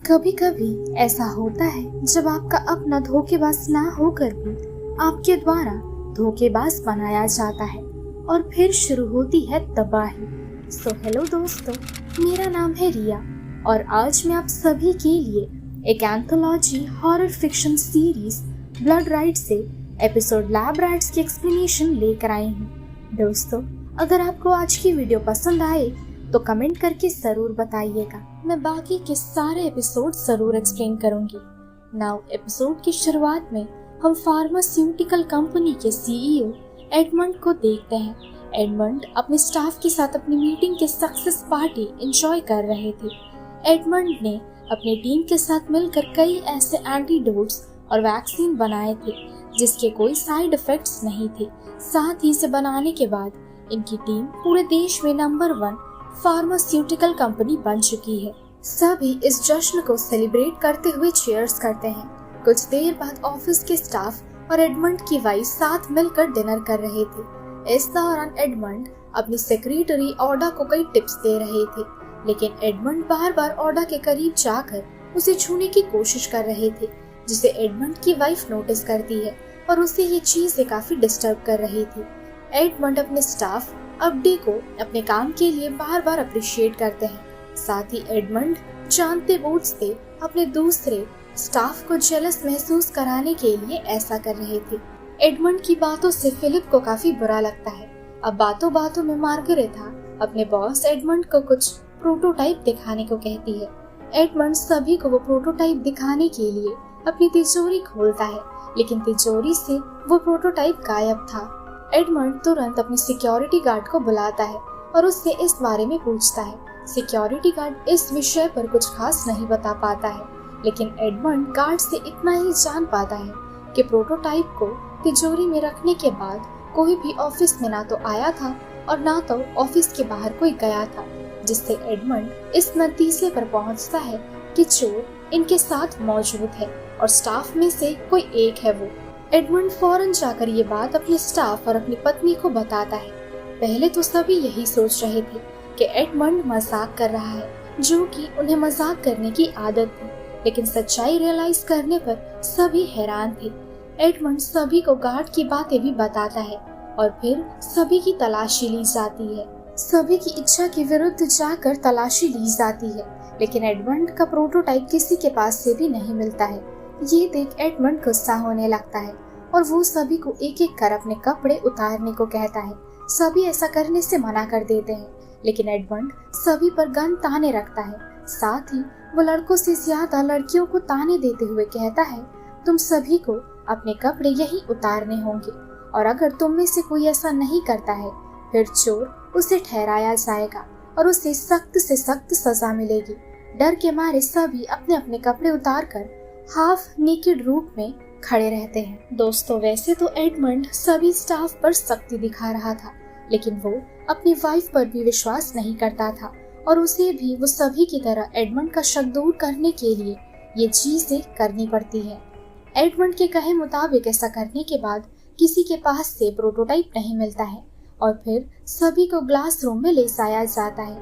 कभी कभी ऐसा होता है जब आपका अपना धोखेबाज ना होकर भी आपके द्वारा धोखेबाज बनाया जाता है और फिर शुरू होती है तबाही। हेलो दोस्तों, मेरा नाम है रिया और आज मैं आप सभी के लिए एक anthology horror fiction series blood right से एपिसोड लैब रैट्स की एक्सप्लेनेशन लेकर आई हूँ। दोस्तों, अगर आपको आज की वीडियो पसंद आए तो कमेंट करके जरूर बताइएगा। मैं बाकी के सारे एपिसोड जरूर एक्सप्लेन करूंगी। नाउ एपिसोड की शुरुआत में हम फार्मास्यूटिकल कंपनी के सीईओ एडमंड को देखते हैं। एडमंड अपने स्टाफ के साथ अपनी मीटिंग के सक्सेस पार्टी एंजॉय कर रहे थे। एडमंड ने अपनी टीम के साथ मिलकर कई ऐसे एंटीडोट्स और वैक्सीन बनाए थे जिसके कोई साइड इफेक्ट्स नहीं थे। साथ ही इसे बनाने के बाद इनकी टीम पूरे देश में नंबर 1 फार्मास्यूटिकल कंपनी बन चुकी है। सभी इस जश्न को सेलिब्रेट करते हुए चीयर्स करते हैं। कुछ देर बाद ऑफिस के स्टाफ और एडमंड की वाइफ साथ मिलकर डिनर कर रहे थे। इस दौरान एडमंड अपनी सेक्रेटरी ओडा को कई टिप्स दे रहे थे, लेकिन एडमंड बार बार ओडा के करीब जाकर उसे छूने की कोशिश कर रहे थे, जिसे एडमंड की वाइफ नोटिस करती है और उसे ये चीजें काफी डिस्टर्ब कर रही थी। एडमंड अपने स्टाफ अपडे को अपने काम के लिए बार बार अप्रिशिएट करते हैं। साथ ही एडमंड जानते बूझ से अपने दूसरे स्टाफ को जेलस महसूस कराने के लिए ऐसा कर रहे थे। एडमंड की बातों से फिलिप को काफी बुरा लगता है। अब बातों बातों में मार्गरेटा अपने बॉस एडमंड को कुछ प्रोटोटाइप दिखाने को कहती है। एडमंड सभी को वो प्रोटोटाइप दिखाने के लिए अपनी तिजोरी खोलता है, लेकिन तिजोरी से वो प्रोटोटाइप गायब था। एडमंड तुरंत अपने सिक्योरिटी गार्ड को बुलाता है और उससे इस बारे में पूछता है। सिक्योरिटी गार्ड इस विषय पर कुछ खास नहीं बता पाता है, लेकिन एडमंड गार्ड से इतना ही जान पाता है कि प्रोटोटाइप को तिजोरी में रखने के बाद कोई भी ऑफिस में ना तो आया था और ना तो ऑफिस के बाहर कोई गया था, जिससे एडमंड इस नतीजे पर पहुंचता है कि चोर इनके साथ मौजूद है और स्टाफ में से कोई एक है वो। एडमंड फौरन जाकर ये बात अपने स्टाफ और अपनी पत्नी को बताता है। पहले तो सभी यही सोच रहे थे कि एडमंड मजाक कर रहा है, जो कि उन्हें मजाक करने की आदत थी, लेकिन सच्चाई रियलाइज करने पर सभी हैरान थे। एडमंड सभी को गार्ड की बातें भी बताता है और फिर सभी की तलाशी ली जाती है। सभी की इच्छा के विरुद्ध जाकर तलाशी ली जाती है, लेकिन एडमंड का प्रोटोटाइप किसी के पास से भी नहीं मिलता है। ये देख एडमंड गुस्सा होने लगता है और वो सभी को एक एक कर अपने कपड़े उतारने को कहता है। सभी ऐसा करने से मना कर देते हैं, लेकिन एडमंड सभी पर गन ताने रखता है। साथ ही वो लड़कों से ज्यादा लड़कियों को ताने देते हुए कहता है, तुम सभी को अपने कपड़े यही उतारने होंगे और अगर तुम में से कोई ऐसा नहीं करता है फिर चोर उसे ठहराया जाएगा और उसे सख्त से सख्त सजा मिलेगी। डर के मारे सभी अपने अपने कपड़े उतारकर हाफ नेकेड रूप में खड़े रहते हैं। दोस्तों, वैसे तो एडमंड सभी स्टाफ पर सख्ती दिखा रहा था, लेकिन वो अपनी वाइफ पर भी विश्वास नहीं करता था और उसे भी वो सभी की तरह एडमंड का शक दूर करने के लिए ये चीजें करनी पड़ती है। एडमंड के कहे मुताबिक ऐसा करने के बाद किसी के पास से प्रोटोटाइप नहीं मिलता है और फिर सभी को ग्लास रूम में ले जाया जाता है।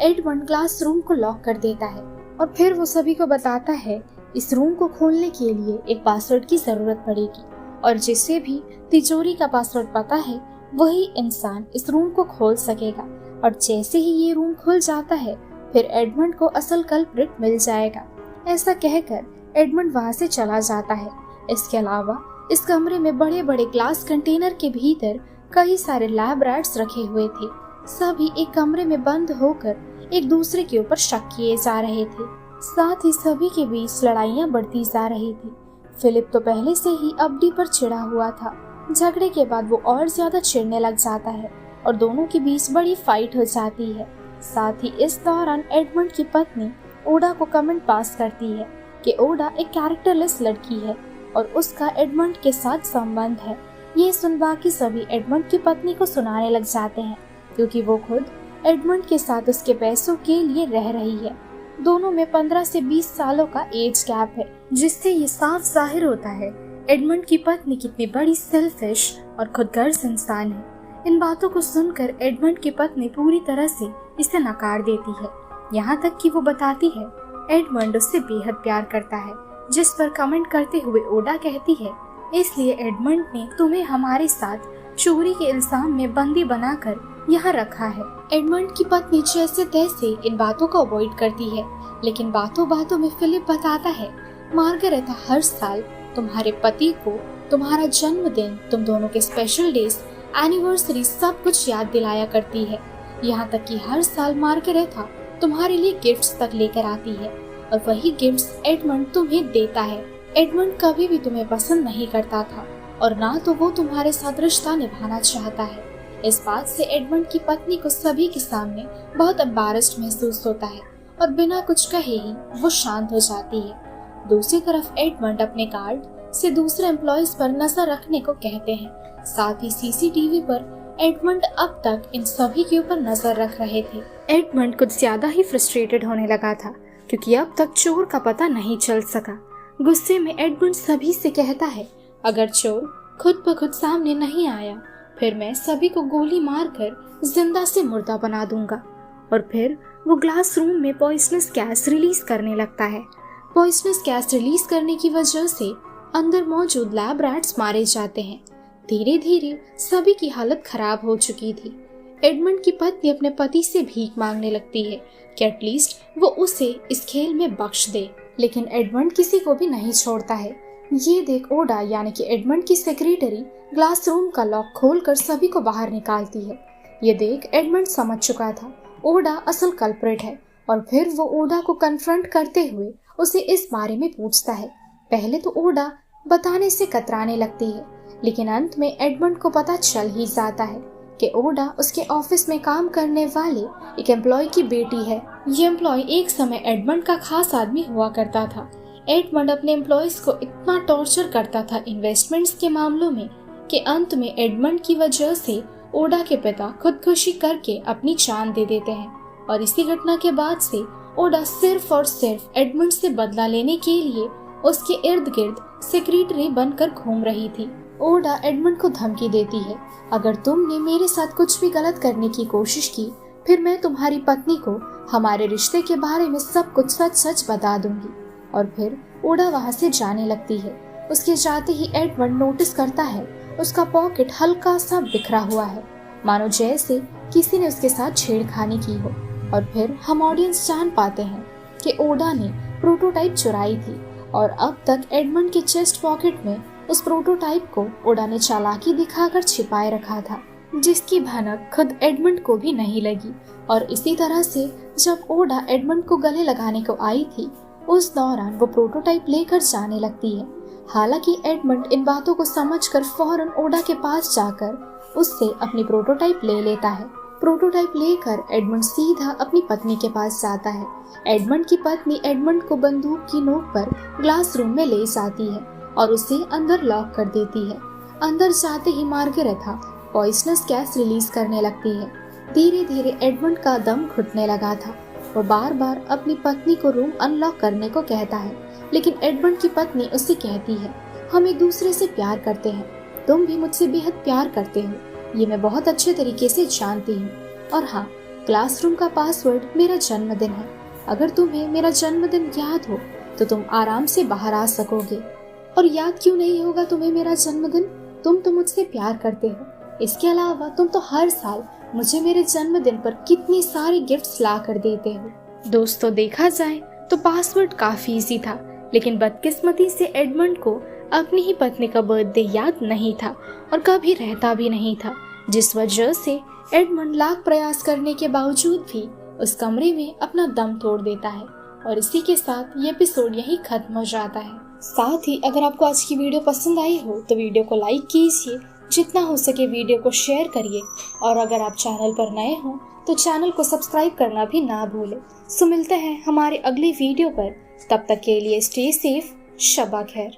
एडमंड ग्लास रूम को लॉक कर देता है और फिर वो सभी को बताता है इस रूम को खोलने के लिए एक पासवर्ड की जरूरत पड़ेगी और जिसे भी तिजोरी का पासवर्ड पता है वही इंसान इस रूम को खोल सकेगा। और जैसे ही ये रूम खुल जाता है फिर एडमंड को असल कल्प्रिट मिल जाएगा। ऐसा कहकर एडमंड वहाँ से चला जाता है। इसके अलावा इस कमरे में बड़े बड़े ग्लास कंटेनर के भीतर कई सारे लैब रैट्स रखे हुए थे। सभी एक कमरे में बंद होकर एक दूसरे के ऊपर शक किए जा रहे थे। साथ ही सभी के बीच लड़ाइयाँ बढ़ती जा रही थी। फिलिप तो पहले से ही अपडी पर चिढ़ा हुआ था। झगड़े के बाद वो और ज्यादा चिढ़ने लग जाता है और दोनों के बीच बड़ी फाइट हो जाती है। साथ ही इस दौरान एडमंड की पत्नी ओडा को कमेंट पास करती है कि ओडा एक कैरेक्टरलेस लड़की है और उसका एडमंड के साथ संबंध है। ये सुन बाकी सभी एडमंड की पत्नी को सुनाने लग जाते हैं, क्योंकि वो खुद एडमंड के साथ उसके पैसों के लिए रह रही है। दोनों में 15 से 20 सालों का एज गैप है, जिससे ये साफ जाहिर होता है एडमंड की पत्नी कितनी बड़ी सेल्फिश और खुदगर्ज इंसान है। इन बातों को सुनकर एडमंड की पत्नी पूरी तरह से इसे नकार देती है, यहाँ तक कि वो बताती है एडमंड उससे बेहद प्यार करता है, जिस पर कमेंट करते हुए ओडा कहती है, इसलिए एडमंड ने तुम्हें हमारे साथ चोरी के इल्जाम में बंदी बनाकर यहाँ रखा है। एडमंड की पत्नी जैसे तैसे इन बातों को अवॉइड करती है, लेकिन बातों बातों में फिलिप बताता है, मार्गरेटा हर साल तुम्हारे पति को तुम्हारा जन्मदिन, तुम दोनों के स्पेशल डेज, एनिवर्सरी सब कुछ याद दिलाया करती है। यहाँ तक कि हर साल मार्गरेटा तुम्हारे लिए गिफ्ट्स तक लेकर आती है और वही गिफ्ट्स एडमंड तुम्हें देता है। एडमंड कभी भी तुम्हें पसंद नहीं करता था और ना तो वो तुम्हारे साथ रिश्ता निभाना चाहता है। इस बात से एडमंड की पत्नी को सभी के सामने बहुत एम्बैरेस्ड महसूस होता है और बिना कुछ कहे ही वो शांत हो जाती है। दूसरी तरफ एडमंड अपने गार्ड से दूसरे एम्प्लॉयज पर नजर रखने को कहते हैं। साथ ही सीसीटीवी पर एडमंड अब तक इन सभी के ऊपर नजर रख रहे थे। एडमंड कुछ ज्यादा ही फ्रस्ट्रेटेड होने लगा था क्योंकि अब तक चोर का पता नहीं चल सका। गुस्से में एडमंड सभी से कहता है, अगर चोर खुद ब खुद सामने नहीं आया फिर मैं सभी को गोली मारकर जिंदा से मुर्दा बना दूंगा। और फिर वो ग्लास रूम में पॉइजनस गैस रिलीज करने लगता है। पॉइजनस गैस रिलीज करने की वजह से अंदर मौजूद लैब रैट्स मारे जाते हैं। धीरे धीरे सभी की हालत खराब हो चुकी थी। एडमंड की पत्नी अपने पति से भीख मांगने लगती है कि एटलीस्ट वो उसे इस खेल में बख्श दे, लेकिन एडमंड किसी को भी नहीं छोड़ता है। ये देख ओडा यानी कि एडमंड की सेक्रेटरी ग्लास रूम का लॉक खोलकर सभी को बाहर निकालती है। ये देख एडमंड समझ चुका था ओडा असल कल्प्रिट है और फिर वो ओडा को कन्फ्रंट करते हुए उसे इस बारे में पूछता है। पहले तो ओडा बताने से कतराने लगती है, लेकिन अंत में एडमंड को पता चल ही जाता है कि ओडा उसके ऑफिस में काम करने वाले एक एम्प्लॉय की बेटी है। ये एम्प्लॉय एक समय एडमंड का खास आदमी हुआ करता था। एडमंड अपने एम्प्लॉयज को इतना टॉर्चर करता था इन्वेस्टमेंट्स के मामलों में कि अंत में एडमंड की वजह से ओडा के पिता खुदकुशी करके अपनी जान दे देते हैं। और इसी घटना के बाद से ओडा सिर्फ और सिर्फ एडमंड से बदला लेने के लिए उसके इर्द गिर्द सेक्रेटरी बनकर घूम रही थी। ओडा एडमंड को धमकी देती है, अगर तुमने मेरे साथ कुछ भी गलत करने की कोशिश की फिर मैं तुम्हारी पत्नी को हमारे रिश्ते के बारे में सब कुछ सच सच बता दूंगी। और फिर ओडा वहाँ से जाने लगती है। उसके जाते ही एडमंड नोटिस करता है उसका पॉकेट हल्का सा बिखरा हुआ है, मानो जैसे किसी ने उसके साथ छेड़खानी की हो। और फिर हम ऑडियंस जान पाते हैं कि ओडा ने प्रोटोटाइप चुराई थी और अब तक एडमंड के चेस्ट पॉकेट में उस प्रोटोटाइप को ओडा ने चालाकी दिखाकर छिपाए रखा था, जिसकी भनक खुद एडमंड को भी नहीं लगी। और इसी तरह से जब ओडा एडमंड को गले लगाने को आई थी उस दौरान वो प्रोटोटाइप लेकर जाने लगती है। हालांकि एडमंड इन बातों को समझकर फौरन ओडा के पास जाकर उससे अपनी प्रोटोटाइप ले लेता है। प्रोटोटाइप लेकर एडमंड सीधा अपनी पत्नी के पास जाता है। एडमंड की पत्नी एडमंड को बंदूक की नोक पर ग्लास रूम में ले जाती है और उसे अंदर लॉक कर देती है। अंदर जाते ही मार्गरेटा पॉइजनस गैस रिलीज करने लगती है। धीरे धीरे एडमंड का दम घुटने लगा था। वो बार बार अपनी पत्नी को रूम अनलॉक करने को कहता है, लेकिन एडमंड की पत्नी उससे कहती है, हम एक दूसरे से प्यार करते हैं, तुम भी मुझसे बेहद प्यार करते हो, ये मैं बहुत अच्छे तरीके से जानती हूँ। और हाँ, क्लासरूम का पासवर्ड मेरा जन्मदिन है। अगर तुम्हें मेरा जन्मदिन याद हो तो तुम आराम से बाहर आ सकोगे। और याद क्यों नहीं होगा तुम्हें मेरा जन्मदिन? तुम तो मुझसे प्यार करते हो। इसके अलावा तुम तो हर साल मुझे मेरे जन्मदिन पर कितनी सारी गिफ्ट्स ला कर देते हो। दोस्तों, देखा जाए तो पासवर्ड काफी इजी था, लेकिन बदकिस्मती से एडमंड को अपनी ही पत्नी का बर्थडे याद नहीं था और कभी रहता भी नहीं था, जिस वजह से एडमंड लाख प्रयास करने के बावजूद भी उस कमरे में अपना दम तोड़ देता है। और इसी के साथ ये एपिसोड यही खत्म हो जाता है। साथ ही अगर आपको आज की वीडियो पसंद आई हो तो वीडियो को लाइक कीजिए, जितना हो सके वीडियो को शेयर करिए, और अगर आप चैनल पर नए हो तो चैनल को सब्सक्राइब करना भी ना भूलें। सो मिलते हैं हमारे अगले वीडियो पर, तब तक के लिए स्टे सेफ, शब्बा खैर।